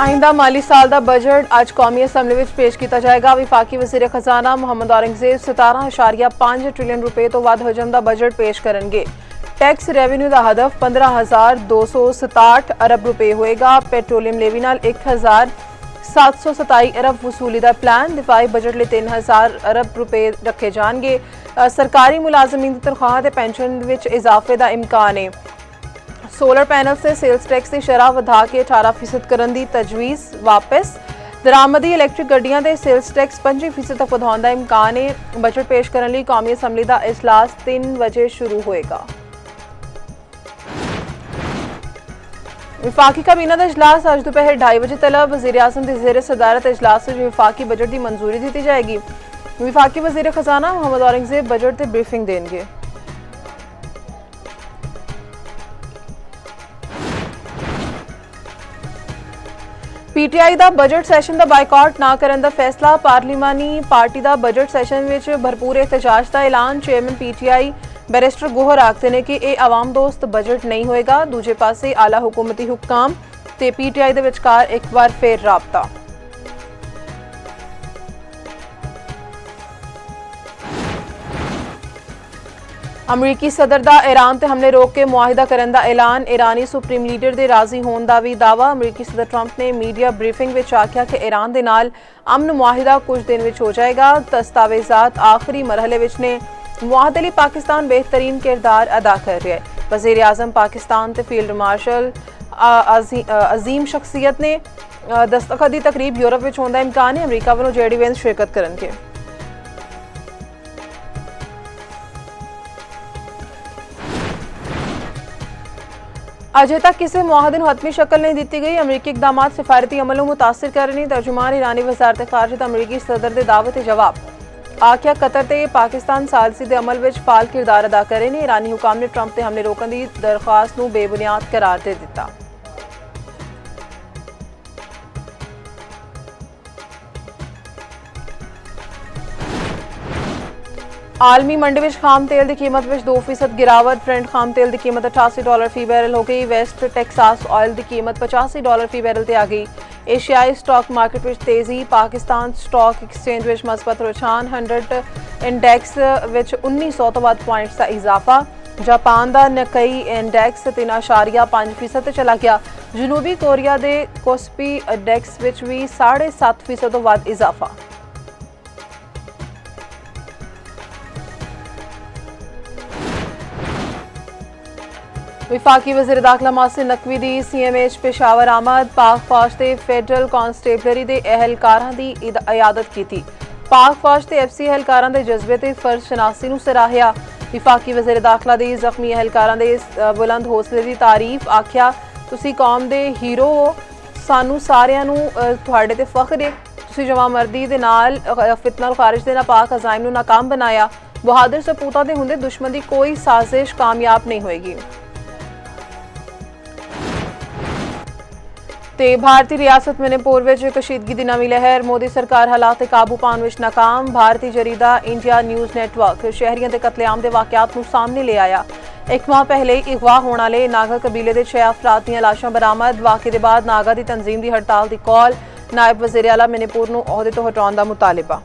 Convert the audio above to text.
आइंदा माली साल का बजट अज कौमी असैम्बली में पेश किया जाएगा। विफाकी वज़ीर खजाना मुहम्मद औरंगजेब 17.5 ट्रिलियन रुपए तो वध हजम का बजट पेश करेंगे। टैक्स रेवेन्यू का हदफ 15,267 अरब रुपए होएगा। पेट्रोलियम लेवी नाल 1,727 अरब वसूली का प्लान। दिफाई बजट लिए 3,000 अरब रुपए रखे जाएंगे। सरकारी मुलाजमीन की तनख्वाह ते पेंशन विच इजाफे का इम्कान है। सोलर पैनल से सेल्स टैक्स की शरह वधा के 18% करने की तजवीज़ वापस। दरामदी इलैक्ट्रिक गड्डियां दे सेल्स टैक्स 25% तक वधाउण दा इम्कान है। बजट पेश करने लई कौमी असैम्बली का इजलास 3 बजे शुरू होएगा। विफाकी काबीना का इजलास अज दोपहर 2:30 बजे तलब वज़ीर आज़म की ज़ेर सदारत इजलास में विफाकी बजट की मंजूरी दी जाएगी। विफाकी वज़ीर खजाना मुहम्मद औरंगजेब बजट की ब्रीफिंग देंगे। पीटीआई का बजट सैशन का बायकॉट ना करने का फैसला। पार्लीमानी पार्टी का बजट सैशन में भरपूर एहतजाज का ऐलान। चेयरमैन पीटीआई बैरिस्टर गोहर आखते हैं कि यह आवाम दोस्त बजट नहीं होएगा। दूजे पासे आला हुकूमती हुक्काम ते पीटीआई के विचकार एक बार फिर राबता। अमरीकी सदर का ईरान ते हमले रोक के मुआहिदा करने का ऐलान। ईरानी सुप्रीम लीडर के राजी होने का भी दावा। अमरीकी सदर ट्रंप ने मीडिया ब्रीफिंग में आख्या कि ईरान के नाल अमन मुआहिदा कुछ दिन में हो जाएगा। दस्तावेजात आखिरी मरहले में ने मुआहदे लिए पाकिस्तान बेहतरीन किरदार अदा कर रहा है। वज़ीर आज़म पाकिस्तान ते फील्ड मार्शल अजीम शख्सियत ने दस्तखत की तकरीब यूरोप में होने का इम्कान है। अमरीका वालों जेडी वेंस शिरकत करेंगे। अजे तक किसी मुआहदे को हतमी शक्ल नहीं दी गई। अमरीकी इकदाम सिफारती अमलों मुतासर करने। तर्जुमान ईरानी वजारत खारजा अमरीकी सदर के दावत जवाब आख्या कतर ते पाकिस्तान सालसी के अमल में फाल किरदार अदा करे ने। ईरानी हुकाम ने ट्रंप के हमले रोकने की दरख्वास्त को बेबुनियाद करार दे दिता। आलमी मंडी में खाम तेल की कीमत में 2% गिरावट। ब्रेंट खाम तेल की कीमत $88 फी बैरल हो गई। वेस्ट टेक्सास ऑयल की कीमत $85 फी बैरल से आ गई। एशियाई स्टॉक मार्केट में तेजी। पाकिस्तान स्टॉक एक्सचेंज में मस्बत रुझान। 100 इंडेक्स में 1900 तो वध पॉइंट्स का इजाफा। जापान का निक्केई इंडेक्स 3.5% से चला गया। जनूबी कोरिया के कोस्पी इंडेक्स में भी 7.5% तो वध इजाफा। विफाकी वज़ीर दाखिला मासिर नकवी दी CMH पेशावर आमद। पाक फौज के फेडरल कांस्टेबलरी के एहलकारां की इयादत की थी। पाक फौज के FC एहलकारां के जज्बे ते फर्ज शनासी नूं सराहिया। विफाकी वज़ीर दाखिला दी जख्मी एहलकारां के बुलंद हौसले की तारीफ। आख्या तुसी कौम के हीरो हो। सानू सारियां नूं तुहाडे ते फख्र है। तुसी जवामर्दी दे नाल फितना खारिज दे नापाक अजाइम नूं नाकाम बनाया। बहादुर सपूतां दे हुंदे दुश्मन की कोई साजिश कामयाब नहीं होएगी। ते भारतीय रियासत मणिपुर में कशीदगी की नवी लहर। मोदी सरकार हालात काबू पाने में नाकाम। भारतीय जरीदा इंडिया न्यूज़ नेटवर्क शहरियों के कतलेआम के वाकयात को सामने ले आया। एक माह पहले अगवा होने वाले नागा कबीले के 6 अफराद दी लाशां बरामद। वाक़े के बाद नागा की तंजीम की हड़ताल की कॉल। नायब वज़ीर आला मणिपुर को अहदे तो हटाने का मुतालबा।